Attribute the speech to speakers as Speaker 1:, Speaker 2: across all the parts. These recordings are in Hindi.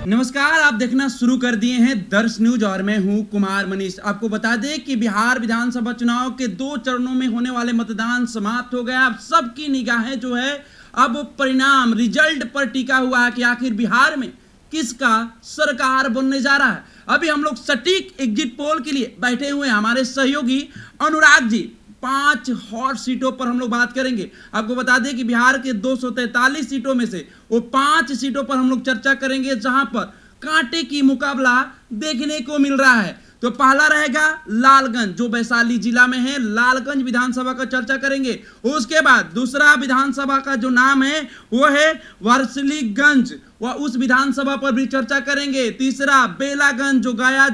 Speaker 1: नमस्कार, आप देखना शुरू कर दिए हैं दर्श न्यूज और मैं हूं कुमार मनीष। आपको बता दें कि बिहार विधानसभा चुनाव के 2 चरणों में होने वाले मतदान समाप्त हो गया। अब सबकी निगाहें जो है अब परिणाम रिजल्ट पर टिका हुआ है कि आखिर बिहार में किसका सरकार बनने जा रहा है। अभी हम लोग सटीक एग्जिट पोल के लिए बैठे हुए हैं। हमारे सहयोगी अनुराग जी 5 हॉट सीटों पर हम लोग बात करेंगे। आपको बता दें कि बिहार के 243 सीटों में से वो 5 सीटों पर हम लोग चर्चा करेंगे जहां पर कांटे की मुकाबला देखने को मिल रहा है। तो पहला रहेगा लालगंज, जो वैशाली जिला में है। लालगंज विधानसभा का चर्चा करेंगे। उसके बाद दूसरा विधानसभा का जो नाम है वो है वारिसलीगंज, वह उस विधानसभा पर भी चर्चा करेंगे। तीसरा बेलागंज, जो गया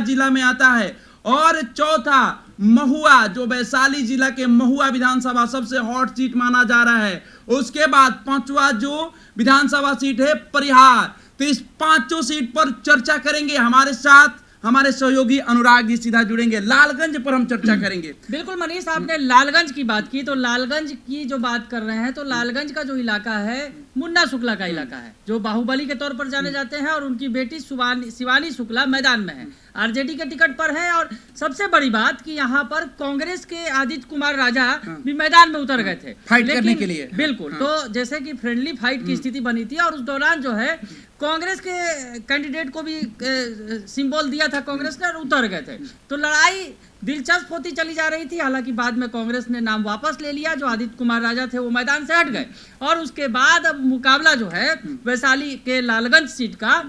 Speaker 1: जिला में आता है। और चौथा महुआ, जो वैशाली जिला के महुआ विधानसभा सबसे हॉट सीट माना जा रहा है। उसके बाद 5वां जो विधानसभा सीट है परिहार। तो इस 5 सीट पर चर्चा करेंगे। हमारे साथ हमारे सहयोगी अनुराग जी सीधा जुड़ेंगे। लालगंज पर हम चर्चा करेंगे।
Speaker 2: बिल्कुल मनीष, आपने लालगंज की बात की तो लालगंज की जो बात कर रहे हैं तो लालगंज का जो इलाका है मुन्ना शुक्ला का इलाका है, जो बाहुबली के तौर पर जाने जाते हैं। और उनकी बेटी शिवानी शुक्ला मैदान में है, आरजेडी के टिकट पर है। और सबसे बड़ी बात कि यहाँ पर कांग्रेस के आदित्य कुमार राजा भी मैदान में उतर गए थे
Speaker 1: फाइट करने के लिए।
Speaker 2: बिल्कुल, तो जैसे कि फ्रेंडली फाइट की स्थिति बनी थी और उस दौरान जो है कांग्रेस के कैंडिडेट को भी सिंबल दिया था कांग्रेस ने और उतर गए थे। तो लड़ाई दिलचस्प होती चली जा रही थी। हालांकि बाद में कांग्रेस ने नाम वापस ले लिया, जो आदित्य कुमार राजा थे वो मैदान से हट गए। और उसके बाद अब मुकाबला जो है वैशाली के लालगंज सीट का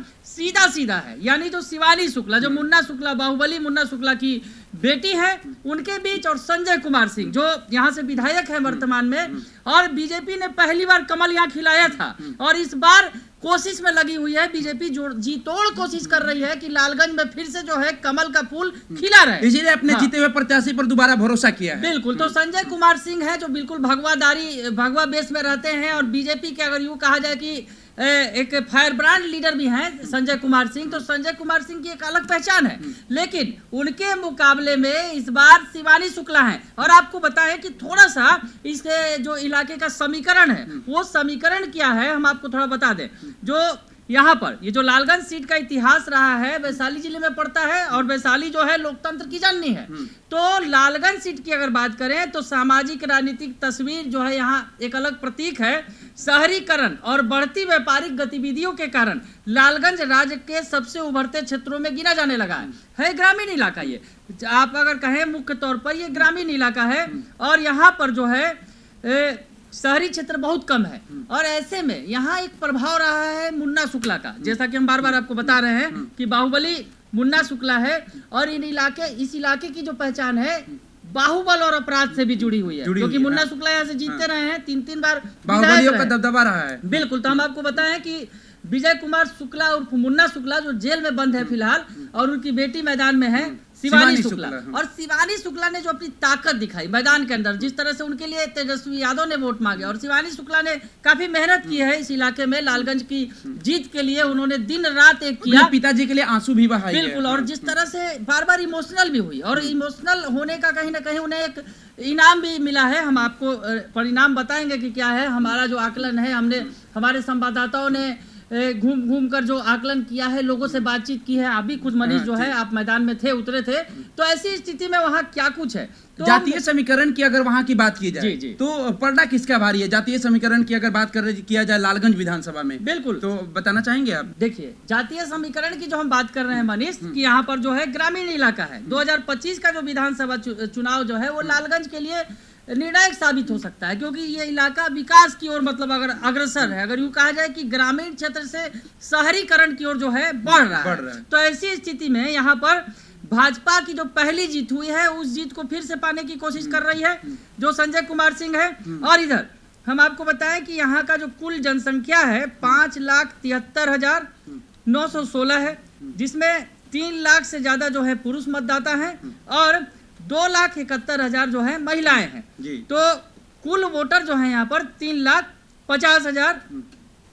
Speaker 2: सीधा है, यानी जो शिवानी शुक्ला, जो मुन्ना शुक्ला बाहुबली मुन्ना शुक्ला की बेटी है, उनके बीच और संजय कुमार सिंह जो यहाँ से विधायक है वर्तमान में। और बीजेपी ने पहली बार कमल यहाँ खिलाया था और इस बार कोशिश में लगी हुई है बीजेपी, जो जी तोड़ कोशिश कर रही है कि लालगंज में फिर से जो है कमल का फूल खिला रहे,
Speaker 1: इसीलिए अपने जीते हुए प्रत्याशी पर दोबारा भरोसा किया है।
Speaker 2: बिल्कुल, तो संजय कुमार सिंह है जो बिल्कुल भगवा बेस में रहते हैं और बीजेपी के अगर यूं कहा जाए कि एक फायर ब्रांड लीडर भी हैं संजय कुमार सिंह। तो संजय कुमार सिंह की एक अलग पहचान है, लेकिन उनके मुकाबले में इस बार शिवानी शुक्ला है। और आपको बताएं कि थोड़ा सा इसके जो इलाके का समीकरण है वो समीकरण क्या है हम आपको थोड़ा बता दें। जो यहाँ पर ये जो लालगंज सीट का इतिहास रहा है वैशाली जिले में पड़ता है और वैशाली जो है लोकतंत्र की जननी है। तो लालगंज सीट की अगर बात करें तो सामाजिक राजनीतिक तस्वीर जो है यहाँ एक अलग प्रतीक है। शहरीकरण और बढ़ती व्यापारिक गतिविधियों के कारण लालगंज राज्य के सबसे उभरते क्षेत्रों में गिना जाने लगा है ग्रामीण इलाका। ये आप अगर कहें मुख्य तौर पर ये ग्रामीण इलाका है और यहाँ पर जो है शहरी क्षेत्र बहुत कम है। और ऐसे में यहाँ एक प्रभाव रहा है मुन्ना शुक्ला का, जैसा कि हम बार बार आपको बता रहे हैं कि बाहुबली मुन्ना शुक्ला है। और इस इलाके की जो पहचान है बाहुबल और अपराध से भी जुड़ी हुई है, क्योंकि मुन्ना शुक्ला यहाँ से जीतते रहे हैं 3 बार,
Speaker 1: बाहुबलियों का दबदबा रहा है।
Speaker 2: बिल्कुल, तो हम आपको बताएं कि विजय कुमार शुक्ला और मुन्ना शुक्ला जो जेल में बंद है फिलहाल, और उनकी बेटी मैदान में है शिवानी शुक्ला। और शिवानी शुक्ला ने जो अपनी ताकत दिखाई मैदान के अंदर, जिस तरह से उनके लिए तेजस्वी यादव ने वोट मांगे और शिवानी शुक्ला ने काफी मेहनत की है इस इलाके में लालगंज की जीत के लिए। उन्होंने दिन रात एक किया,
Speaker 1: पिताजी के लिए आंसू भी बहाए।
Speaker 2: बिल्कुल, और जिस तरह से बार बार इमोशनल भी हुई और इमोशनल होने का कहीं ना कहीं उन्हें एक इनाम भी मिला है। हम आपको परिणाम बताएंगे कि क्या है। हमारा जो आकलन है, हमने हमारे संवाददाताओं ने घूम कर जो आकलन किया है, लोगों से बातचीत की है। आप भी खुद मनीष जो है आप मैदान में थे, उतरे थे, तो ऐसी स्थिति में वहाँ क्या कुछ है। तो
Speaker 1: जातीय समीकरण की अगर वहाँ की बात की जाए
Speaker 2: जी।
Speaker 1: तो पलड़ा किसका भारी है? जातीय समीकरण की अगर बात किया जाए लालगंज विधानसभा में,
Speaker 2: बिल्कुल,
Speaker 1: तो बताना चाहेंगे आप?
Speaker 2: देखिए, जातीय समीकरण की जो हम बात कर रहे हैं मनीष कि यहाँ पर जो है ग्रामीण इलाका है। 2025 का जो विधानसभा चुनाव जो है वो लालगंज के लिए निर्णायक साबित हो सकता है, क्योंकि ये इलाका विकास की ओर मतलब अगर अग्रसर है। अगर यूं कहा जाए कि ग्रामीण क्षेत्र से शहरीकरण की ओर जो है बढ़ रहा है। तो ऐसी स्थिति में यहाँ पर भाजपा की जो पहली जीत हुई है उस जीत को फिर से पाने की कोशिश कर रही है जो संजय कुमार सिंह है। और इधर हम आपको बताएं कि यहाँ का जो कुल जनसंख्या है 5,73,916 है, जिसमें 3 लाख से ज्यादा जो है पुरुष मतदाता हैं और 2,71,000 जो है महिलाएं हैं। तो कुल वोटर जो है यहाँ पर 3,50,000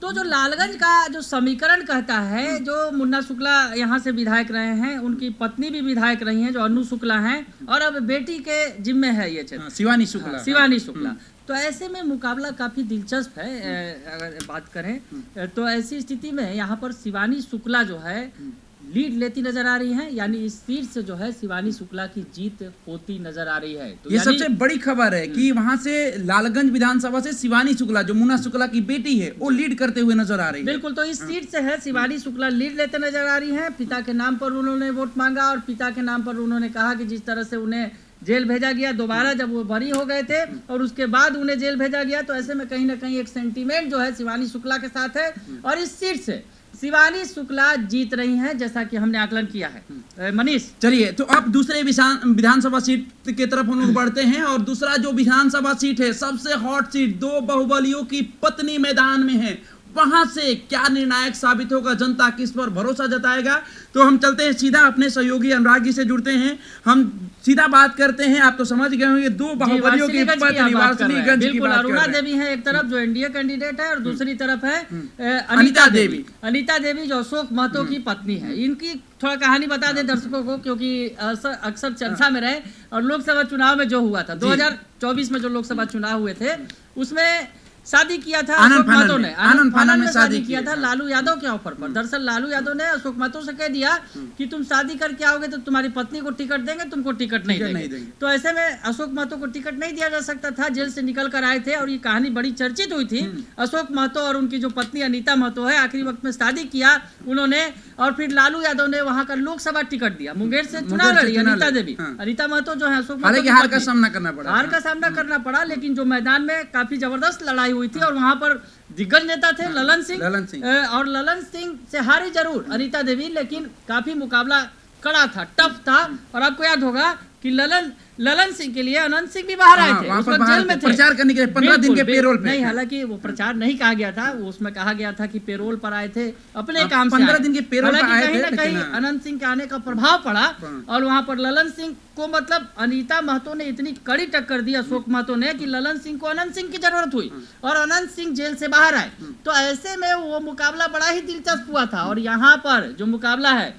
Speaker 2: तो जो लालगंज का जो समीकरण कहता है, जो मुन्ना शुक्ला यहाँ से विधायक रहे हैं, उनकी पत्नी भी विधायक रही हैं जो अनु शुक्ला हैं, और अब बेटी के जिम्मे है ये क्षेत्र,
Speaker 1: शिवानी शुक्ला।
Speaker 2: शिवानी शुक्ला। तो ऐसे में मुकाबला काफी दिलचस्प है। अगर बात करें तो ऐसी स्थिति में यहाँ पर शिवानी शुक्ला जो है लीड लेती नजर आ रही है, यानी इस सीट से जो है शिवानी शुक्ला की जीत होती नजर आ रही है। तो
Speaker 1: ये सबसे बड़ी खबर है कि वहां से लालगंज विधानसभा से शिवानी शुक्ला जो मुन्ना शुक्ला की बेटी है वो लीड करते हुए नजर आ रही है।
Speaker 2: बिल्कुल, तो इस सीट से है शिवानी शुक्ला लीड लेते नजर आ रही है। पिता के नाम पर उन्होंने वोट मांगा और पिता के नाम पर उन्होंने कहा कि जिस तरह से उन्हें जेल भेजा गया दोबारा जब वो बरी हो गए थे और उसके बाद उन्हें जेल भेजा गया, तो ऐसे में कहीं ना कहीं एक सेंटीमेंट जो है शिवानी शुक्ला के साथ है और इस सीट से शिवानी शुक्ला जीत रही हैं, जैसा कि हमने आकलन किया है। मनीष,
Speaker 1: चलिए तो अब दूसरे विधानसभा सीट की तरफ हम लोग बढ़ते हैं और दूसरा जो विधानसभा सीट है, सबसे हॉट सीट, दो बाहुबलियों की पत्नी मैदान में है, वहां से क्या निर्णायक साबित होगा, जनता किस पर भरोसा जताएगा। तो हम चलते हैं सीधा अपने सहयोगी अनुराग जी से जुड़ते हैं, हम सीधा बात करते हैं। आप तो समझ गए होंगे दो बाहुबलियों की पत्नी वार्सिलीगंज की बात कर रहे हैं।
Speaker 2: अरुणा देवी है एक तरफ जो एनडीए कैंडिडेट है और दूसरी तरफ है
Speaker 1: अनीता देवी।
Speaker 2: अनीता देवी जो अशोक महतो की पत्नी है। इनकी थोड़ा कहानी बता दें दर्शकों को, क्योंकि अक्सर चर्चा में रहे और लोकसभा चुनाव में जो हुआ था 2024 में जो लोकसभा चुनाव हुए थे उसमें शादी किया था अशोक महतो ने, आनंद फानन में शादी किया था लालू यादव के ऑफर पर। दरअसल लालू यादव ने अशोक महतो से कह दिया कि तुम शादी करके आओगे तो तुम्हारी पत्नी को टिकट देंगे, तुमको टिकट नहीं देंगे। तो ऐसे में अशोक महतो को टिकट नहीं दिया जा सकता था, जेल से निकल कर आए थे और ये कहानी बड़ी चर्चित हुई थी। अशोक महतो और उनकी जो पत्नी अनीता महतो है आखिरी वक्त में शादी किया उन्होंने और फिर लालू यादव ने वहां का लोकसभा टिकट दिया, मुंगेर से चुनाव लड़ी अनीता देवी। अनीता महतो जो है अशोक महतो
Speaker 1: हार का सामना करना पड़ा,
Speaker 2: हार का सामना करना पड़ा, लेकिन जो मैदान में काफी जबरदस्त लड़ाई हुई थी और वहां पर दिग्गज नेता थे ललन सिंह और ललन सिंह से हारी जरूर अनीता देवी, लेकिन काफी मुकाबला कड़ा था, टफ था। और आपको याद होगा कि ललन सिंह के लिए अनंत सिंह भी बाहर आए थे, उस वक्त जेल में थे
Speaker 1: प्रचार करने के लिए 15 दिन के पेरोल पे।
Speaker 2: नहीं, हालांकि वो प्रचार नहीं कहा गया था, उसमें कहा गया था कि पेरोल पर आए थे अपने काम से,
Speaker 1: 15 दिन के पेरोल पर आए थे।
Speaker 2: कहीं ना कहीं अनंत सिंह के आने का प्रभाव पड़ा और वहां पर ललन सिंह को मतलब अनीता महतो ने इतनी कड़ी टक्कर दी अशोक महतो ने कि ललन सिंह को अनंत सिंह की जरूरत हुई और अनंत सिंह जेल से बाहर आए। तो ऐसे में वो मुकाबला बड़ा ही दिलचस्प हुआ था। और यहाँ पर जो मुकाबला है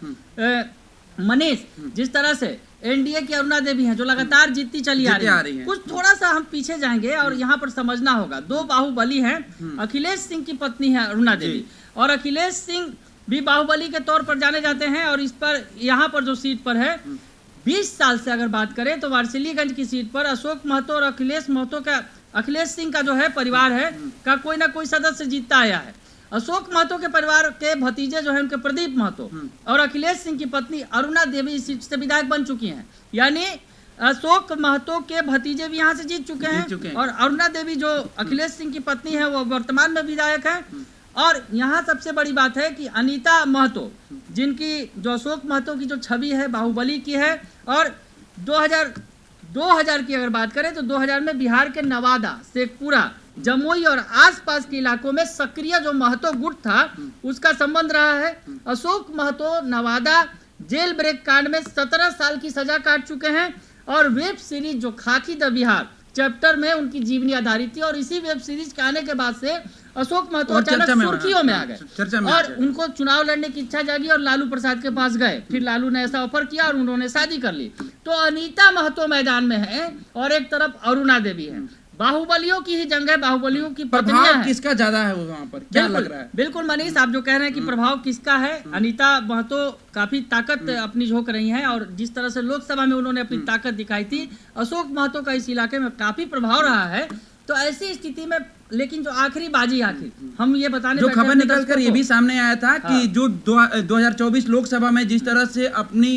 Speaker 2: मनीष, जिस तरह से एनडीए की अरुणा देवी हैं जो लगातार जीतती चली आ रही है, कुछ थोड़ा सा हम पीछे जाएंगे और यहाँ पर समझना होगा दो बाहुबली हैं। अखिलेश सिंह की पत्नी है अरुणा देवी और अखिलेश सिंह भी बाहुबली के तौर पर जाने जाते हैं। और इस पर यहाँ पर जो सीट पर है 20 साल से अगर बात करें तो वारसिलीगंज की सीट पर अशोक महतो और अखिलेश सिंह का जो है परिवार है का कोई ना कोई सदस्य जीतता आया है। अशोक महतो के परिवार के भतीजे जो है उनके प्रदीप महतो और अखिलेश सिंह की पत्नी अरुणा देवी इस सीट से विधायक बन चुकी हैं, यानी अशोक महतो के भतीजे भी यहाँ से जीत चुके हैं और अरुणा देवी जो अखिलेश सिंह की पत्नी है वो वर्तमान में विधायक है। और यहाँ सबसे बड़ी बात है कि अनीता महतो जिनकी जो अशोक महतो की जो छवि है बाहुबली की है और 2000 की अगर बात करें तो 2000 में बिहार के नवादा, शेखपुरा, जमुई और आसपास के इलाकों में सक्रिय जो महतो गुट था उसका संबंध रहा है। अशोक महतो नवादा जेल ब्रेक कांड में 17 साल की सजा काट चुके हैं और वेब सीरीज जो खाकी द बिहार चैप्टर में उनकी जीवनी आधारित थी और इसी वेब सीरीज के आने के बाद से अशोक महतो अचानक सुर्खियों में आ गए और उनको चुनाव लड़ने की इच्छा जागी और लालू प्रसाद के पास गए। फिर लालू ने ऐसा ऑफर किया और उन्होंने शादी कर ली। तो अनीता महतो मैदान में है और एक तरफ अरुणा देवी है। बाहुबलियों की ही जंग है, बाहुबलियों की पत्नियां हैं।
Speaker 1: किसका ज्यादा है वहां पर, क्या लग रहा है?
Speaker 2: बिल्कुल मनीष, आप जो कह रहे हैं कि प्रभाव किसका है, अनीता महतो काफी ताकत अपनी झोंक रही हैं और जिस तरह से लोकसभा में उन्होंने अपनी ताकत दिखाई थी, अशोक महतो का इस इलाके में काफी प्रभाव रहा है। तो ऐसी स्थिति में लेकिन जो आखिरी बाजी हम ये बताने
Speaker 1: जो खबर निकल कर ये भी सामने आया था कि जो 2024 लोकसभा में जिस तरह से अपनी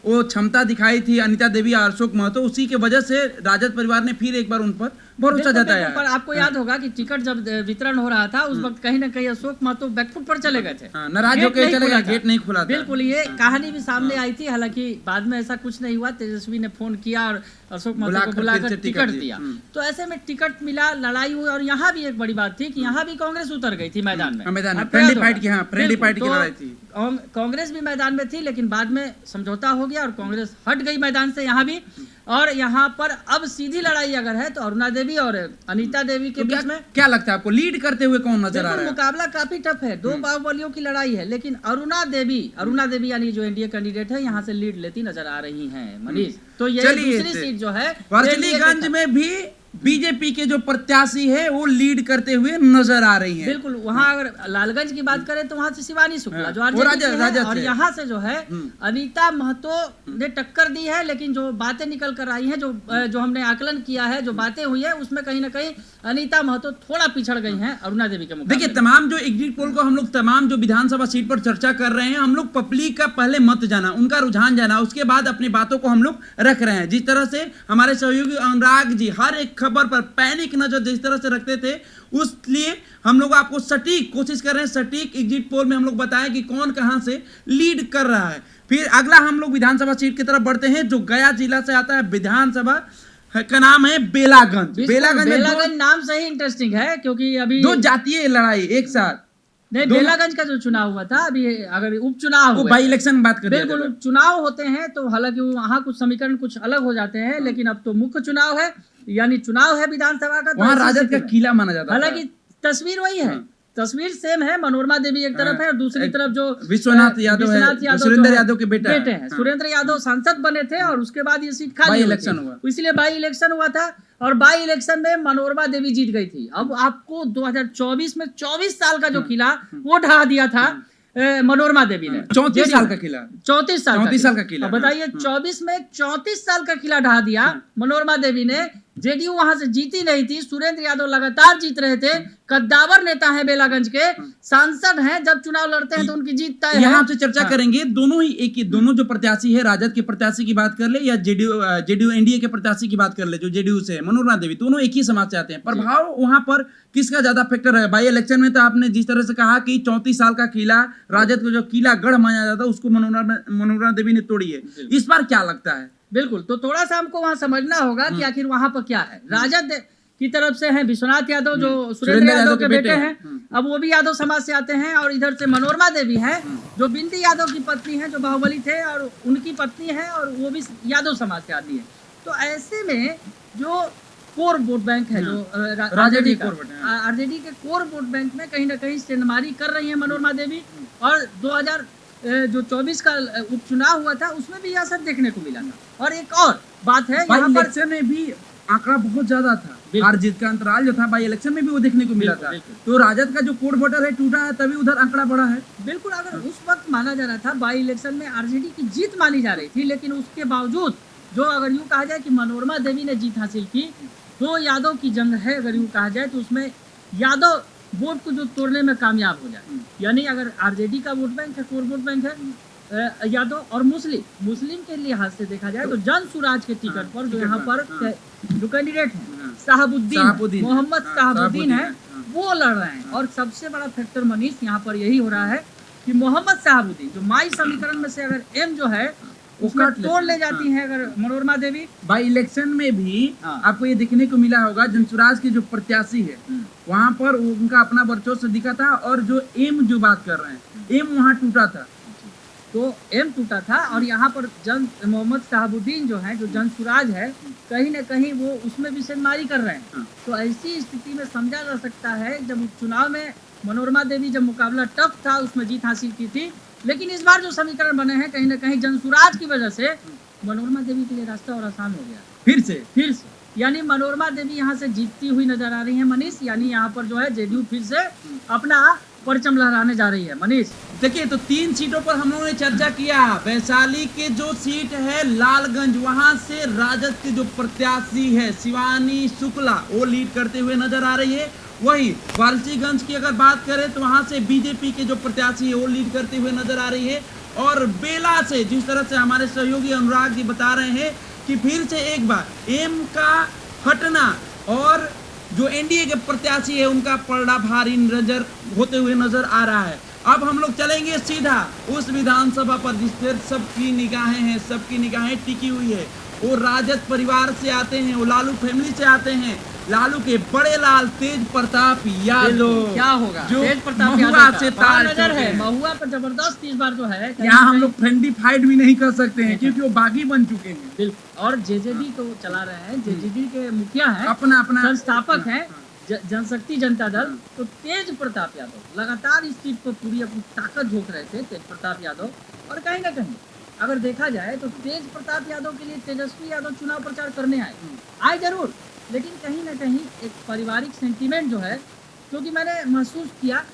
Speaker 1: वो क्षमता दिखाई थी अनीता देवी और अशोक महतो, उसी के वजह से राजद परिवार ने फिर एक बार उन पर भरोसा जताया।
Speaker 2: पर आपको याद होगा कि टिकट जब वितरण हो रहा था उस वक्त कहीं ना कहीं अशोक महतो बैकफुट पर चले गए थे,
Speaker 1: नाराज होकर चले गए, गेट नहीं खुला।
Speaker 2: बिल्कुल, ये कहानी भी सामने आई थी। हालांकि बाद में ऐसा कुछ नहीं हुआ, तेजस्वी ने फोन किया और अशोक महतो को बुलाकर टिकट दिया। तो ऐसे में टिकट मिला, लड़ाई हुई और यहाँ भी एक बड़ी बात थी कि यहाँ भी कांग्रेस उतर गई थी मैदान में। कांग्रेस भी मैदान में थी लेकिन बाद में समझौता हो गया और कांग्रेस हट गई मैदान से। यहाँ भी और यहाँ पर अब सीधी लड़ाई अगर है तो अरुणा देवी और अनीता देवी के बीच में
Speaker 1: क्या लगता है आपको लीड करते हुए कौन नजर आ
Speaker 2: बिल्कुल
Speaker 1: रहा है?
Speaker 2: मुकाबला काफी टफ है, दो बाहुबलियों की लड़ाई है, लेकिन अरुणा देवी यानी जो एनडीए कैंडिडेट है यहाँ से लीड लेती नजर आ रही हैं मनीष। तो ये
Speaker 1: चलिए,
Speaker 2: दूसरी सीट जो है
Speaker 1: वर्चलीगंज में भी बीजेपी के जो प्रत्याशी है वो लीड करते हुए नजर आ रही हैं।
Speaker 2: बिल्कुल, वहाँ अगर लालगंज की बात करें तो वहाँ से शिवानी शुक्ला जो
Speaker 1: वो
Speaker 2: आरजेडी और यहाँ से जो है अनीता महतो ने टक्कर दी है, लेकिन जो बातें निकल कर आई हैं, जो हमने आकलन किया है, जो बातें हुई है, उसमें कहीं ना कहीं अनीता महतो थोड़ा पिछड़ गई हैं अरुणा देवी के मुकाबले।
Speaker 1: देखिए, तमाम जो एग्जिट पोल को हम लोग तमाम जो विधानसभा सीट पर चर्चा कर रहे हैं, हम लोग पब्लिक का पहले मत जाना, उनका रुझान जाना, उसके बाद अपनी बातों को हम लोग रख रहे हैं। जिस तरह से हमारे सहयोगी अनुराग जी हर एक खबर पर पैनिक नजर जिस तरह से रखते थे, उसलिए हम लोग आपको सटीक कोशिश कर रहे हैं, सटीक एग्जिट पोल में हम लोग बताएं कि कौन कहां से लीड कर रहा है। फिर अगला हम लोग विधानसभा सीट की तरफ बढ़ते हैं जो गया जिला से आता है, विधानसभा का नाम है बेलागंज।
Speaker 2: बेलागंज नाम से ही इंटरेस्टिंग है क्योंकि अभी
Speaker 1: दो जातीय लड़ाई एक साथ।
Speaker 2: नहीं, बेलागंज का जो चुनाव हुआ था अभी, अगर उपचुनाव हुआ,
Speaker 1: बाई इलेक्शन बात कर,
Speaker 2: बिल्कुल उपचुनाव होते हैं तो हालांकि वहाँ कुछ समीकरण कुछ अलग हो जाते हैं, लेकिन अब तो मुख्य चुनाव है, यानी चुनाव है विधानसभा का,
Speaker 1: वहाँ राजद का किला माना जाता है।
Speaker 2: हालांकि तस्वीर वही है, तस्वीर सेम है, मनोरमा देवी एक तरफ है और दूसरी तरफ जो
Speaker 1: विश्वनाथ यादव सुरेंद्र यादव के बेटे
Speaker 2: हैं। सुरेंद्र यादव सांसद बने थे और उसके बाद ये सीट खाली
Speaker 1: इलेक्शन हुआ,
Speaker 2: इसलिए बाई इलेक्शन हुआ था और बाई इलेक्शन में मनोरमा देवी जीत गई थी। अब आपको 2024 में 24 साल का जो किला वो ढहा दिया था मनोरमा देवी ने।
Speaker 1: 34 साल का किला,
Speaker 2: 34 साल का
Speaker 1: किला।
Speaker 2: बताइए, 24 में 34 साल का किला ढहा दिया मनोरमा देवी ने। जेडीयू वहां से जीती नहीं थी, सुरेंद्र यादव लगातार जीत रहे थे, कद्दावर नेता है, बेलागंज के सांसद हैं, जब चुनाव लड़ते हैं तो उनकी जीत तय है।
Speaker 1: यहाँ से चर्चा करेंगे, दोनों ही एक ही, दोनों जो प्रत्याशी है, राजद के प्रत्याशी की बात कर ले या जेडीयू एनडीए के प्रत्याशी की बात कर ले, जो जेडीयू से है मनोरमा देवी, दोनों एक ही समाज से आते हैं। प्रभाव वहां पर किसका ज्यादा फैक्टर है? बाई इलेक्शन में तो आपने जिस तरह से कहा कि 34 साल का किला, राजद को जो किला गढ़ माना जाता है, उसको मनोरमा देवी ने तोड़ी है। इस बार क्या लगता है?
Speaker 2: बिल्कुल, तो थोड़ा सा हमको वहां समझना होगा कि आखिर वहां पर क्या है। राजद की तरफ से हैं विश्वनाथ यादव जो सुरेंद्र यादव के बेटे हैं, अब वो भी यादव समाज से आते हैं, और इधर से मनोरमा देवी हैं जो बिंदी यादव की पत्नी है, जो बाहुबली थे, और उनकी पत्नी है और वो भी यादव समाज से आती है। तो ऐसे में जो कोर वोट बैंक है, जो आरजेडी के कोर वोट बैंक में कहीं ना कहीं सेंधमारी कर रही है मनोरमा देवी। और 2024 का उपचुनाव हुआ था उसमें भी यह असर देखने को मिला था। और एक और बात है, यहाँ पर
Speaker 1: में भी आंकड़ा बहुत ज्यादा था, हार जीत का अंतराल जो था बाई इलेक्शन में भी वो देखने को मिला था। तो राजद का जो कोर वोटर है टूटा है, तभी उधर आंकड़ा बढ़ा है।
Speaker 2: बिल्कुल, अगर उस वक्त माना जा रहा था, बाई इलेक्शन में आरजेडी की जीत मानी जा रही थी, लेकिन उसके बावजूद जो अगर यूँ कहा जाए कि मनोरमा देवी ने जीत हासिल की, तो यादव की जंग है अगर यूँ कहा जाए, तो उसमें यादव वोट को जो तोड़ने में कामयाब हो जाए। यानी अगर आरजेडी का वोट बैंक है, कोर वोट बैंक है यादव, और मुस्लिम के लिहाज से देखा जाए तो जन सुराज के टिकट पर जो यहाँ पर जो कैंडिडेट है साहबुद्दीन, मोहम्मद साहबुद्दीन है, वो लड़ रहे हैं। और सबसे बड़ा फैक्टर मनीष यहाँ पर यही हो रहा है कि मोहम्मद साहबुद्दीन जो माई समीकरण में से अगर एम जो है उसका तोड़ ले जाती है अगर मनोरमा देवी।
Speaker 1: बाई इलेक्शन में भी आपको ये देखने को मिला होगा, जनसुराज के जो प्रत्याशी है वहां पर उनका अपना वर्चस्व दिखा था, और जो एम जो बात कर रहे हैं, एम वहां टूटा था,
Speaker 2: तो एम टूटा था। और यहाँ पर मोहम्मद साहबुद्दीन जो है, जो जनसुराज है, कहीं ना कहीं वो उसमें भी सेंधमारी कर रहे हैं। तो ऐसी स्थिति में समझा जा सकता है, जब चुनाव में मनोरमा देवी जब मुकाबला टफ था उसमें जीत हासिल की थी, लेकिन इस बार जो समीकरण बने हैं कहीं ना कहीं जनसुराज की वजह से मनोरमा देवी के लिए रास्ता और आसान हो गया फिर से। यानी मनोरमा देवी यहाँ से जीतती हुई नजर आ रही है मनीष। यानी यहाँ पर जो है जेडीयू फिर से अपना परचम लहराने जा रही है मनीष।
Speaker 1: देखिए, तो 3 सीटों पर हम लोगों ने चर्चा किया। वैशाली के जो सीट है लालगंज, वहां से राजद के जो प्रत्याशी है शिवानी शुक्ला, वो लीड करते हुए नजर आ रही है। वही वारसीगंज की अगर बात करें तो वहां से बीजेपी के जो प्रत्याशी है वो लीड करते हुए नजर आ रही है। और बेला से जिस तरह से हमारे सहयोगी अनुराग जी बता रहे हैं कि फिर से एक बार एम का हटना और जो एनडीए के प्रत्याशी है उनका पलड़ा भारी नजर होते हुए नजर आ रहा है। अब हम लोग चलेंगे सीधा उस विधानसभा पर जिस पर सबकी निगाहें टिकी हुई है। वो राजद परिवार से आते हैं, वो लालू फैमिली से आते हैं, लालू के बड़े लाल तेज प्रताप यादव
Speaker 2: क्या होगा
Speaker 1: जो
Speaker 2: तेज प्रताप
Speaker 1: महुआ
Speaker 2: यादव
Speaker 1: से
Speaker 2: का बड़ा
Speaker 1: तार
Speaker 2: नजर
Speaker 1: ठोके
Speaker 2: है।
Speaker 1: हैं।
Speaker 2: महुआ पर जबरदस्त इस बार जो है कहीं
Speaker 3: यहाँ
Speaker 2: ना
Speaker 3: हम लोग
Speaker 2: कहीं-
Speaker 3: फ्रेंडली फाइट भी नहीं कर सकते हैं क्योंकि वो बागी बन चुके हैं।
Speaker 2: बिल्कुल, और जेजेबी को चला रहे हैं, जेजेबी के मुखिया हैं,
Speaker 3: अपना अपना
Speaker 2: संस्थापक हैं जनशक्ति जनता दल। तो तेज प्रताप यादव लगातार इस सीट पर पूरी अपनी ताकत झोंक रहे थे तेज प्रताप यादव। और कहीं ना कहीं अगर देखा जाए तो तेज प्रताप यादव के लिए तेजस्वी यादव चुनाव प्रचार करने आए जरूर, लेकिन कहीं ना कहीं एक पारिवारिक सेंटीमेंट जो है, क्योंकि मैंने महसूस किया,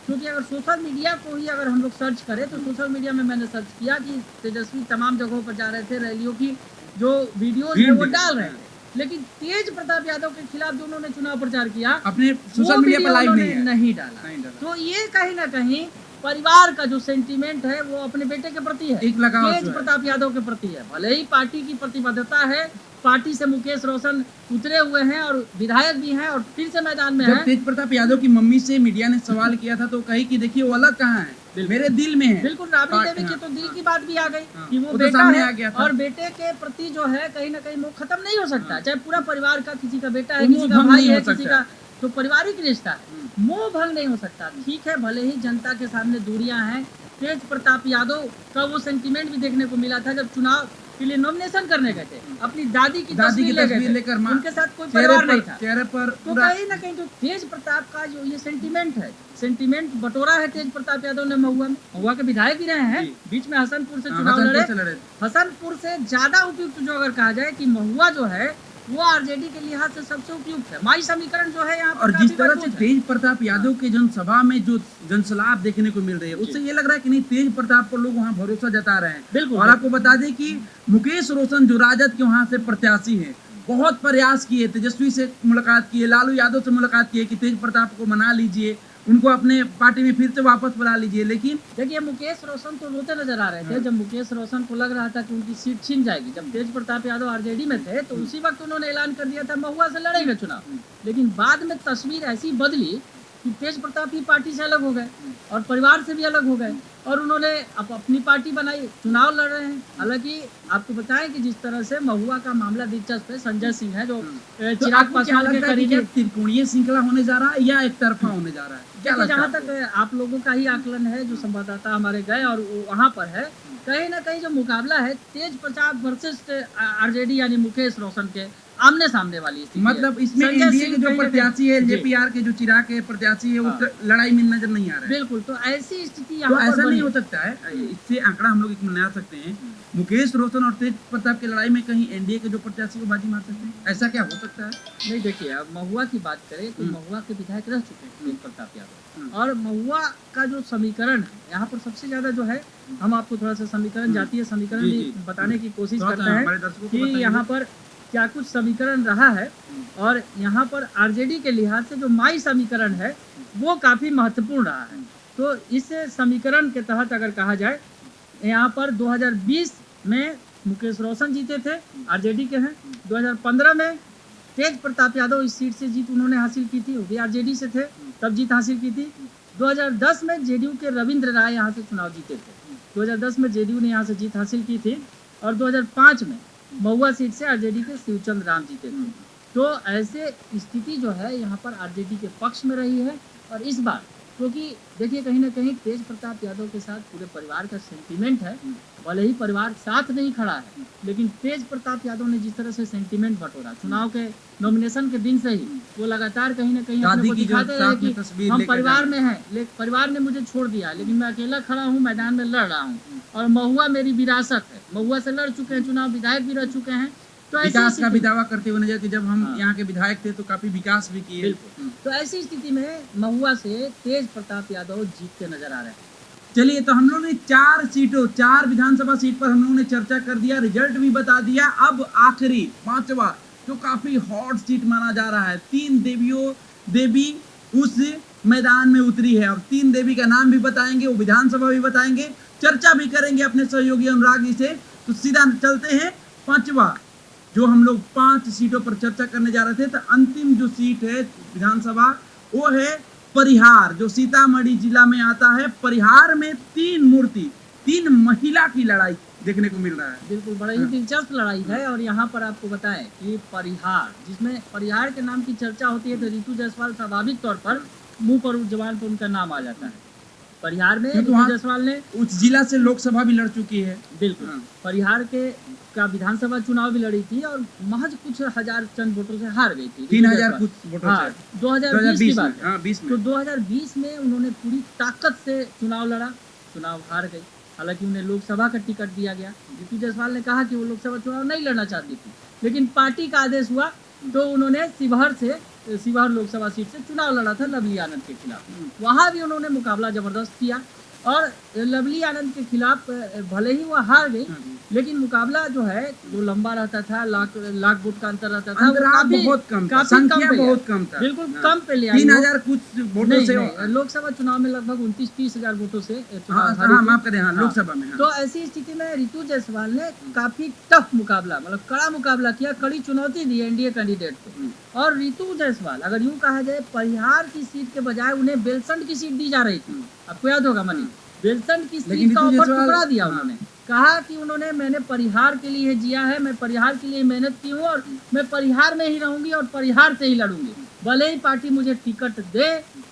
Speaker 2: क्योंकि अगर सोशल मीडिया को ही अगर हम लोग सर्च करें तो सोशल मीडिया में मैंने सर्च किया कि तेजस्वी तमाम जगहों पर जा रहे थे, रैलियों की जो वीडियोज है वो डाल रहे थे, लेकिन तेज प्रताप यादव के खिलाफ जो उन्होंने चुनाव प्रचार किया
Speaker 3: अपने
Speaker 2: वो
Speaker 3: सोशल मीडिया पर
Speaker 2: वीडियो
Speaker 3: लाइव
Speaker 2: उन्होंने
Speaker 3: नहीं है।
Speaker 2: नहीं डाला। तो ये कहीं ना कहीं परिवार का जो सेंटीमेंट है वो अपने बेटे के प्रति है,
Speaker 3: एक लगाव
Speaker 2: तेज
Speaker 3: जो है।
Speaker 2: प्रताप यादव के प्रति है। भले ही पार्टी की प्रतिबद्धता है, पार्टी से मुकेश रोशन उतरे हुए हैं और विधायक भी हैं और फिर से मैदान में
Speaker 3: जब
Speaker 2: हैं।
Speaker 3: तेज प्रताप यादव की मम्मी से मीडिया ने सवाल किया था तो कही कि देखिए वो अलग कहाँ है, मेरे दिल में है।
Speaker 2: बिल्कुल, राबड़ी
Speaker 3: पार्ट-
Speaker 2: देवी की तो दिल की बात भी आ गई
Speaker 3: हाँ,
Speaker 2: कि वो
Speaker 3: वो तो
Speaker 2: बेटा
Speaker 3: सामने
Speaker 2: है
Speaker 3: आ गया था।
Speaker 2: और बेटे के प्रति जो है कहीं ना कहीं वो खत्म नहीं हो सकता, चाहे पूरा परिवार का, किसी का बेटा है,
Speaker 3: वो
Speaker 2: किसी का
Speaker 3: भंग
Speaker 2: भाई
Speaker 3: नहीं
Speaker 2: है,
Speaker 3: हो
Speaker 2: किसी
Speaker 3: सकता।
Speaker 2: का तो पारिवारिक रिश्ता है, मोह भंग नहीं हो सकता। ठीक है, भले ही जनता के सामने दूरियां हैं। तेज प्रताप यादव का वो सेंटीमेंट भी देखने को मिला था जब चुनाव के लिए नॉमिनेशन करने गए थे, अपनी दादी की
Speaker 3: दादी की
Speaker 2: तस्वीर
Speaker 3: तस्वीर
Speaker 2: ले
Speaker 3: लेकर
Speaker 2: गए थे,
Speaker 3: माँ
Speaker 2: उनके साथ कोई परिवार नहीं था।
Speaker 3: चेहरे पर
Speaker 2: तो
Speaker 3: पूरा
Speaker 2: कहीं ना कहीं जो तेज प्रताप का जो ये सेंटीमेंट है, सेंटीमेंट बटोरा है तेज प्रताप यादव ने महुआ के विधायक भी रहे हैं, बीच में हसनपुर से चुनाव
Speaker 3: हसनपुर
Speaker 2: लड़े।
Speaker 3: से लड़े।
Speaker 2: हसनपुर से ज्यादा उपयुक्त जो अगर कहा जाए कि महुआ जो है वो आरजेडी के लिहाज से सबसे उपयुक्त है। माई समीकरण जो है यहाँ पर
Speaker 3: और
Speaker 2: काफी
Speaker 3: जिस तरह से
Speaker 2: मजबूत है।
Speaker 3: तेज प्रताप यादव के जनसभा में जो जनसलाब देखने को मिल रही है उससे ये लग रहा है कि नहीं तेज प्रताप पर लोग वहाँ भरोसा जता रहे हैं।
Speaker 2: बिल्कुल,
Speaker 3: और आपको बता दें कि मुकेश रोशन जो राजद के वहाँ से प्रत्याशी हैं, बहुत प्रयास किए, तेजस्वी से मुलाकात किए, लालू यादव से मुलाकात किए कि तेज प्रताप को मना लीजिए, उनको अपने पार्टी में फिर से वापस बुला लीजिए, लेकिन
Speaker 2: देखिए मुकेश रोशन तो रोते नजर आ रहे थे जब मुकेश रोशन को लग रहा था कि उनकी सीट छीन जाएगी। जब तेज प्रताप यादव आरजेडी में थे तो उसी वक्त उन्होंने ऐलान कर दिया था महुआ से लड़ेंगे चुनाव, लेकिन बाद में तस्वीर ऐसी बदली कि तेज प्रताप ही पार्टी से अलग हो गए और परिवार से भी अलग हो गए और उन्होंने अपनी पार्टी बनाई, चुनाव लड़ रहे हैं। हालांकि आपको बताएं कि जिस तरह से महुआ का मामला दिलचस्प है, संजय सिंह है जो
Speaker 3: तो
Speaker 2: चिराग
Speaker 3: आपको क्या
Speaker 2: पासवान के
Speaker 3: लगता है कि
Speaker 2: करीबी
Speaker 3: ये त्रिकोणीय श्रृंखला होने जा रहा है या एक तरफा होने जा रहा है? क्या
Speaker 2: देखिए,
Speaker 3: लगता
Speaker 2: जहाँ
Speaker 3: है आपको?
Speaker 2: तक आप लोगों का ही आकलन है, जो संवाददाता हमारे गए और वहाँ पर है, कहीं ना कहीं जो मुकाबला है तेज प्रताप वर्सेस आरजेडी यानी मुकेश रोशन के आमने सामने वाली स्थिति है।
Speaker 3: मतलब इसमें
Speaker 2: संजय
Speaker 3: एनडीए
Speaker 2: सिंह
Speaker 3: के जो
Speaker 2: कहीं ना
Speaker 3: प्रत्याशी है,
Speaker 2: कहीं- जी,
Speaker 3: जेपीआर के जो चिराग के प्रत्याशी है,
Speaker 2: हाँ।
Speaker 3: उस लड़ाई में नजर नहीं आ रहा है।
Speaker 2: बिल्कुल, तो ऐसी स्थिति
Speaker 3: तो
Speaker 2: यहाँ
Speaker 3: ऐसा
Speaker 2: पर बनी
Speaker 3: नहीं हो सकता है, इससे आंकड़ा हम लोग एक बना सकते हैं, मुकेश रोशन और तेज प्रताप की लड़ाई में कहीं एनडीए के जो प्रत्याशी को बाजी मार सकते हैं, ऐसा क्या हो सकता है?
Speaker 2: नहीं। देखिए, अब महुआ की बात करें तो महुआ के विधायक रह चुके हैं तेज प्रताप यादव, और महुआ का जो समीकरण है यहाँ पर सबसे ज्यादा जो है, हम आपको थोड़ा सा समीकरण जातीय समीकरण
Speaker 3: जी,
Speaker 2: भी
Speaker 3: जी।
Speaker 2: बताने की कोशिश
Speaker 3: थोड़ा सा
Speaker 2: करते
Speaker 3: हमारे
Speaker 2: हैं
Speaker 3: दर्शकों को
Speaker 2: कि
Speaker 3: बताइए।
Speaker 2: यहाँ पर क्या कुछ समीकरण रहा है। और यहाँ पर आरजेडी के लिहाज से जो माई समीकरण है वो काफी महत्वपूर्ण रहा है। तो इस समीकरण के तहत अगर कहा जाए, यहाँ पर 2020 में मुकेश रोशन जीते थे, आरजेडी के हैं। 2015 में तेज प्रताप यादव इस सीट से जीत उन्होंने हासिल की थी, वो भी आरजेडी से थे, तब जीत हासिल की थी। 2010 में जेडीयू के रविंद्र राय यहाँ से चुनाव जीते थे, 2010 में जेडीयू ने यहाँ से जीत हासिल की थी। और 2005 में महुआ सीट से आरजेडी के शिवचंद राम जीते थे। तो ऐसे स्थिति जो है यहाँ पर आरजेडी के पक्ष में रही है। और इस बार क्योंकि देखिए कहीं ना कहीं तेज प्रताप यादव के साथ पूरे परिवार का सेंटीमेंट है, भले ही परिवार साथ नहीं खड़ा है, लेकिन तेज प्रताप यादव ने जिस तरह से सेंटीमेंट बटोरा चुनाव के नॉमिनेशन के दिन से ही, वो लगातार कहीं ना कहीं अपने
Speaker 3: दादी
Speaker 2: को
Speaker 3: की जो
Speaker 2: दिखाते
Speaker 3: साथ
Speaker 2: रहे
Speaker 3: में
Speaker 2: कि
Speaker 3: तस्वीर
Speaker 2: हम
Speaker 3: लेकर
Speaker 2: परिवार
Speaker 3: जा
Speaker 2: में हैं, परिवार ने मुझे छोड़ दिया है, लेकिन मैं अकेला खड़ा हूँ, मैदान में लड़ रहा हूँ और महुआ मेरी विरासत है। महुआ से लड़ चुके हैं चुनाव, विधायक भी रह चुके हैं। तो ऐसी
Speaker 3: विकास का
Speaker 2: स्थिति-
Speaker 3: भी दावा करते हुए नजर कि जब हम
Speaker 2: हाँ।
Speaker 3: यहाँ के विधायक थे तो काफी विकास भी किए।
Speaker 2: बिल्कुल। तो ऐसी स्थिति में महुआ से तेज प्रताप यादव जीतते नजर आ रहे हैं।
Speaker 3: चलिए, तो हम लोगों ने 4 विधानसभा सीट पर हम लोगों ने चर्चा कर दिया, रिजल्ट भी बता दिया। अब आखिरी 5वां जो काफी हॉट सीट माना जा रहा है, 3 देवी उस मैदान में उतरी है। अब 3 देवी का नाम भी बताएंगे, वो विधानसभा भी बताएंगे, चर्चा भी करेंगे अपने सहयोगी अनुराग जी से। तो सीधा चलते हैं 5वां, जो हम लोग 5 सीटों पर चर्चा करने जा रहे थे। तो अंतिम जो सीट है विधानसभा वो है परिहार, जो सीतामढ़ी जिला में आता है। परिहार में 3 महिला की लड़ाई, देखने को मिल रहा है।
Speaker 2: बिल्कुल बड़ा ही दिलचस्प लड़ाई है। और यहाँ पर आपको बताएं कि परिहार, जिसमें परिहार के नाम की चर्चा होती है तो रितु जायसवाल स्वाभाविक तौर पर मुंह पर जबान पर उनका नाम आ जाता है। परिहार में
Speaker 3: क्योंकि
Speaker 2: रितु
Speaker 3: वहाँ
Speaker 2: जायसवाल ने
Speaker 3: उस जिला से लोकसभा भी लड़ चुकी है।
Speaker 2: बिल्कुल
Speaker 3: हाँ।
Speaker 2: परिहार के का विधानसभा चुनाव भी लड़ी थी और महज कुछ हजार चंद वोटों से हार गई थी।
Speaker 3: 3000 कुछ वोटों
Speaker 2: हाँ,
Speaker 3: से
Speaker 2: 2020 की बात है।
Speaker 3: हाँ 20 में
Speaker 2: तो 2020 में उन्होंने पूरी ताकत से चुनाव लड़ा, चुनाव हार गई। हालांकि उन्हें लोकसभा का टिकट दिया गया। रितु जायसवाल ने कहा कि वो लोकसभा चुनाव नहीं लड़ना चाहती थी, लेकिन पार्टी का आदेश हुआ तो उन्होंने शिवहर लोकसभा सीट से चुनाव लड़ा था लवली आनंद के खिलाफ। वहां भी उन्होंने मुकाबला जबरदस्त किया और लवली आनंद के खिलाफ भले ही वो हार गई, लेकिन मुकाबला जो है वो लंबा रहता था, लाख वोट का अंतर रहता था।
Speaker 3: अंतराल बहुत कम था, संख्या बहुत कम था,
Speaker 2: बिल्कुल कम पे लिया।
Speaker 3: 3000 कुछ वोटों से
Speaker 2: लोकसभा चुनाव में लगभग 29-30 हजार वोटों से
Speaker 3: माफ करें, लोकसभा में।
Speaker 2: तो ऐसी स्थिति में रितु जायसवाल ने काफी टफ मुकाबला, मतलब कड़ा मुकाबला किया, कड़ी चुनौती दी एनडीए कैंडिडेट को। और रितु जायसवाल, अगर यूं कहा जाए, परिहार की सीट के बजाय उन्हें बेलसंड की सीट दी जा रही थी। आपको याद होगा मनी, बेलसंड की सीट का ऑफर ठुकरा दिया उन्होंने। कहा कि मैंने परिहार के लिए जिया है, मैं परिहार के लिए मेहनत की हूँ और मैं परिहार में ही रहूंगी और परिहार से ही लड़ूंगी, भले ही पार्टी मुझे टिकट दे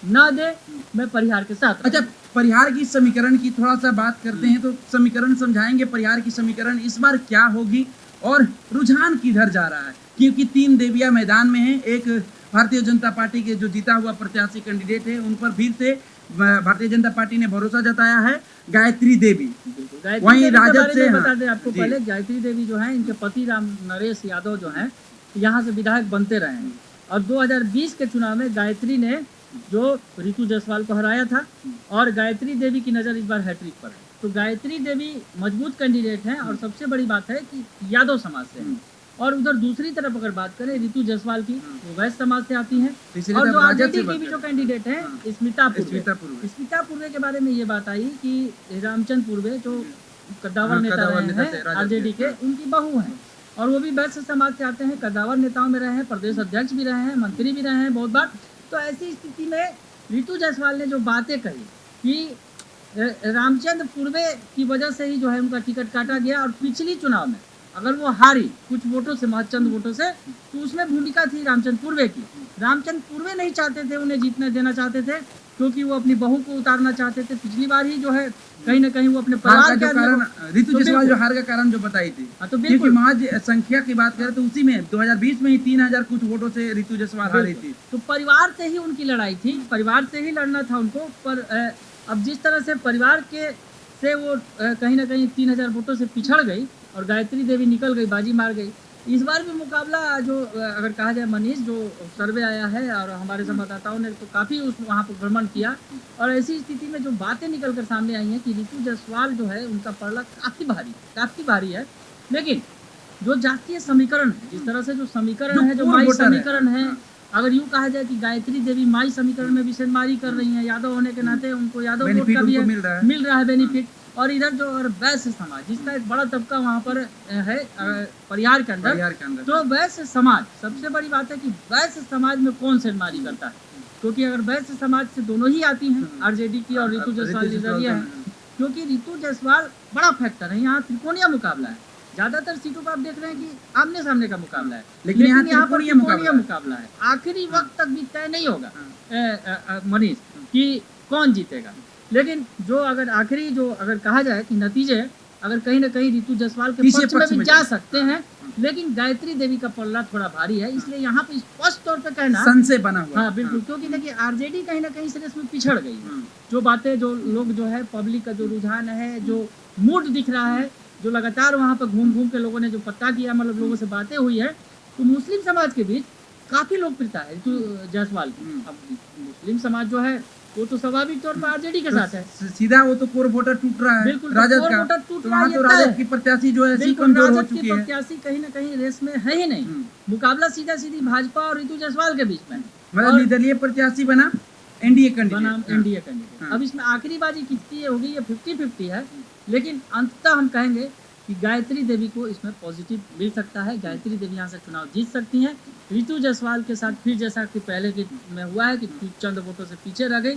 Speaker 2: ना दे, मैं परिहार के साथ।
Speaker 3: अच्छा, परिहार की समीकरण की थोड़ा सा बात करते हैं, तो समीकरण समझाएंगे परिहार की समीकरण इस बार क्या होगी और रुझान किधर जा रहा है, क्योंकि 3 देवियां मैदान में हैं। एक भारतीय जनता पार्टी के जो जीता हुआ प्रत्याशी कैंडिडेट है, उन पर फिर से भारतीय जनता पार्टी ने भरोसा जताया है, गायत्री देवी। वहीं राजद से
Speaker 2: बता दें आपको पहले, गायत्री देवी जो है, इनके पति राम नरेश यादव जो हैं, यहाँ से विधायक बनते रहे हैं और 2020 के चुनाव में गायत्री ने जो रितु जायसवाल को हराया था और गायत्री देवी की नज़र इस बार हैट्रिक पर है। तो गायत्री देवी मजबूत कैंडिडेट हैं और सबसे बड़ी बात है कि यादव समाज से हैं। और उधर दूसरी तरफ अगर बात करें रितु जायसवाल की, वो वैश्य समाज से आती हैं। और जो आरजेडी की भी जो कैंडिडेट हैं, स्मिता पूर्वे के बारे में ये बात आई कि रामचंद्र पूर्वे जो कद्दावर नेता रहे हैं आरजेडी के, उनकी बहू हैं और वो भी वैश्य समाज से आते हैं, कद्दावर नेताओं में रहे हैं, प्रदेश अध्यक्ष भी रहे हैं, मंत्री भी रहे हैं बहुत बार। तो ऐसी स्थिति में रितु जायसवाल ने जो बातें कही कि रामचंद्र पूर्वे की वजह से ही जो है उनका टिकट काटा गया और पिछली चुनाव में अगर वो हारी कुछ वोटों से, महचंद वोटों से, तो उसमें भूमिका थी रामचंद्र पूर्वे की। रामचंद्र पूर्वे नहीं चाहते थे उन्हें जीतने देना चाहते थे, क्योंकि वो अपनी बहू को उतारना चाहते थे। पिछली बार ही जो है कहीं ना कहीं वो अपने परिवार के कारण,
Speaker 3: रितु जायसवाल जो हार का कारण जो बताई थी, तो बिल्कुल महज संख्या की बात करें तो उसी में 2020 में ही 3000 कुछ वोटों से रितु जायसवाल हारी थी।
Speaker 2: तो परिवार से ही उनकी लड़ाई थी, परिवार से ही लड़ना था उनको। पर अब जिस तरह से परिवार के से वो कहीं ना कहीं 3000 वोटों से पिछड़ गई और गायत्री देवी निकल गई, बाजी मार गई। इस बार भी मुकाबला जो अगर कहा जाए, मनीष, जो सर्वे आया है और हमारे संवाददाताओं ने तो काफ़ी वहाँ पर भ्रमण किया और ऐसी स्थिति में जो बातें निकल कर सामने आई हैं कि रितु जायसवाल जो है उनका पड़ला काफ़ी भारी है। लेकिन जो जातीय समीकरण है, जिस तरह से जो समीकरण है, जो माई समीकरण है, अगर यूँ कहा जाए कि गायत्री देवी माई समीकरण में विषयमारी कर रही हैं, यादव होने के नाते उनको यादव वोट का भी मिल रहा है बेनिफिट। और इधर जो वैश्य समाज, जिसका एक बड़ा तबका वहाँ पर है परिहार के अंदर, तो वैश्य समाज, सबसे बड़ी बात है कि वैश्य समाज में कौन सेनमारी करता है, क्योंकि अगर वैश्य समाज से दोनों ही आती हैं, आरजेडी की और रितु जायसवाल के जरिए है, क्योंकि रितु जायसवाल बड़ा फैक्टर है। यहाँ त्रिकोणीय मुकाबला है, ज्यादातर सीटों पर आप देख रहे हैं कि आमने सामने का मुकाबला है, लेकिन यहाँ पर त्रिकोणीय मुकाबला है। आखिरी वक्त तक भी तय नहीं होगा मनीष कि कौन जीतेगा, लेकिन जो अगर आखिरी जो अगर कहा जाए कि नतीजे अगर कहीं ना कहीं रितु जायसवाल के पक्ष में भी जा सकते हैं, लेकिन गायत्री देवी का पल्ला थोड़ा भारी है। इसलिए यहाँ पे स्पष्ट तौर पे कहना
Speaker 3: संशय बना हुआ।
Speaker 2: हाँ बिल्कुल, क्योंकि देखिए आरजेडी कहीं ना कहीं इस रेस में पिछड़ गई है। जो बातें, जो लोग जो है, पब्लिक का जो रुझान है, जो मूड दिख रहा है, जो लगातार वहाँ पर घूम घूम के लोगों ने जो पता किया, मतलब लोगों से बातें हुई है, तो मुस्लिम समाज के बीच काफी लोकप्रियता है रितु जायसवाल की। अब मुस्लिम समाज जो है वो तो स्वाभाविक तौर पर आरजेडी के साथ है,
Speaker 3: सीधा वो तो कोर वोटर टूट रहा है,
Speaker 2: बिल्कुल
Speaker 3: राजद का, तो वहाँ तो राजद की प्रत्याशी जो है कमजोर हो चुकी है,
Speaker 2: प्रत्याशी कहीं ना कहीं रेस में है ही नहीं। मुकाबला सीधा सीधी भाजपा और रितु जायसवाल के बीच में,
Speaker 3: मतलब निर्दलीय प्रत्याशी बना एनडीए कैंडिडेट।
Speaker 2: अब इसमें आखिरी बाजी कितनी होगी, ये 50-50 है, लेकिन अंततः हम कहेंगे कि गायत्री देवी को इसमें पॉजिटिव मिल सकता है। गायत्री देवी यहाँ से चुनाव जीत सकती हैं। रितु जायसवाल के साथ फिर जैसा कि पहले के में हुआ है कि चंद वोटों से पीछे रह गई,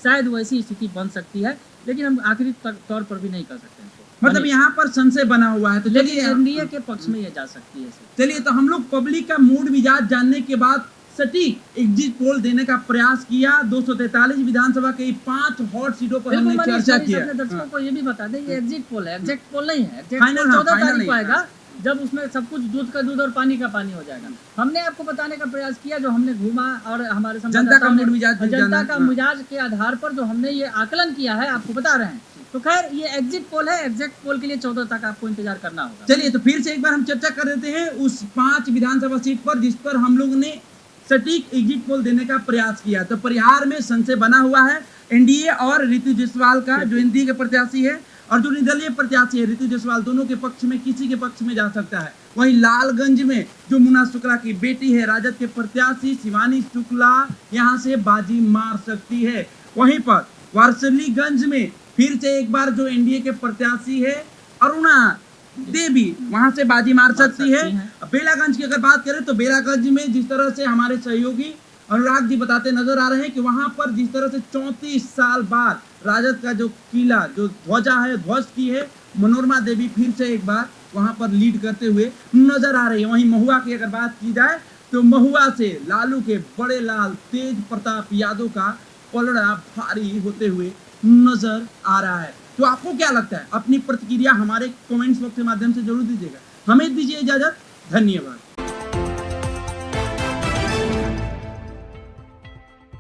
Speaker 2: शायद वैसी स्थिति बन सकती है, लेकिन हम आखिरी तौर पर भी नहीं कर सकते हैं।
Speaker 3: मतलब यहाँ पर संशय बना हुआ है। तो
Speaker 2: लेकिन
Speaker 3: चलिए
Speaker 2: एनडीए के पक्ष में ये जा सकती है सर।
Speaker 3: चलिए तो हम लोग पब्लिक का मूड मिजाज जानने के बाद सटीक एग्जिट पोल देने का प्रयास किया। 243 विधानसभा के 5 हॉट सीटों पर हमने
Speaker 2: बिल्कुल
Speaker 3: चर्चा
Speaker 2: मनीष,
Speaker 3: किया।
Speaker 2: अपने दर्शकों को ये भी बता दें ये एग्जिट पोल है, एग्जैक्ट पोल नहीं है। एग्जैक्ट
Speaker 3: फाइनल,
Speaker 2: पोल
Speaker 3: हाँ,
Speaker 2: 14
Speaker 3: फाइनल
Speaker 2: तारीख को
Speaker 3: नहीं है।
Speaker 2: आएगा, जब उसमें सब कुछ दूध का दूध और पानी का पानी हो जाएगा। हमने आपको बताने का प्रयास किया, जो हमने घूमा और हमारे
Speaker 3: जनता का
Speaker 2: संवाददाताओं ने
Speaker 3: मूड मिजाज भी
Speaker 2: जनता
Speaker 3: जाना,
Speaker 2: का
Speaker 3: हाँ।
Speaker 2: मिजाज के आधार पर जो हमने ये आकलन किया है आपको बता रहे हैं। तो खैर ये एग्जिट पोल है, एग्जैक्ट पोल के लिए 14 तक आपको इंतजार करना होगा।
Speaker 3: चलिए तो फिर से एक बार हम चर्चा कर देते हैं उस 5 विधानसभा सीट पर जिस पर हम लोग ने सटीक एग्जिट पोल देने का प्रयास किया। तो परिहार में संशय बना हुआ है एनडीए और ऋतु जायसवाल का, जो एनडीए के प्रत्याशी है और जो निर्दलीय प्रत्याशी है ऋतु जायसवाल, दोनों के पक्ष में किसी के पक्ष में जा सकता है। वहीं लालगंज में जो मुन्ना शुक्ला की बेटी है, राजद के प्रत्याशी शिवानी शुक्ला, यहां से बाजी मार सकती है। वहीं पर वारसलीगंज में फिर से एक बार जो एनडीए के प्रत्याशी है अरुणा देवी, वहां से बाजी मार सकती है। बेलागंज की अगर बात करें तो बेलागंज में जिस तरह से हमारे सहयोगी अनुराग जी बताते नजर आ रहे हैं कि वहां पर जिस तरह से 34 साल बाद राजद का जो किला, जो ध्वजा है, ध्वज की है, मनोरमा देवी फिर से एक बार वहां पर लीड करते हुए नजर आ रही है। वहीं महुआ की अगर बात की जाए तो महुआ से लालू के बड़े लाल तेज प्रताप यादव का पलड़ा भारी होते हुए नजर आ रहा है। तो आपको क्या लगता है? अपनी प्रतिक्रिया हमारे कमेंट्स बॉक्स के माध्यम से जरूर दीजिएगा। हमें दीजिए इजाजत, धन्यवाद।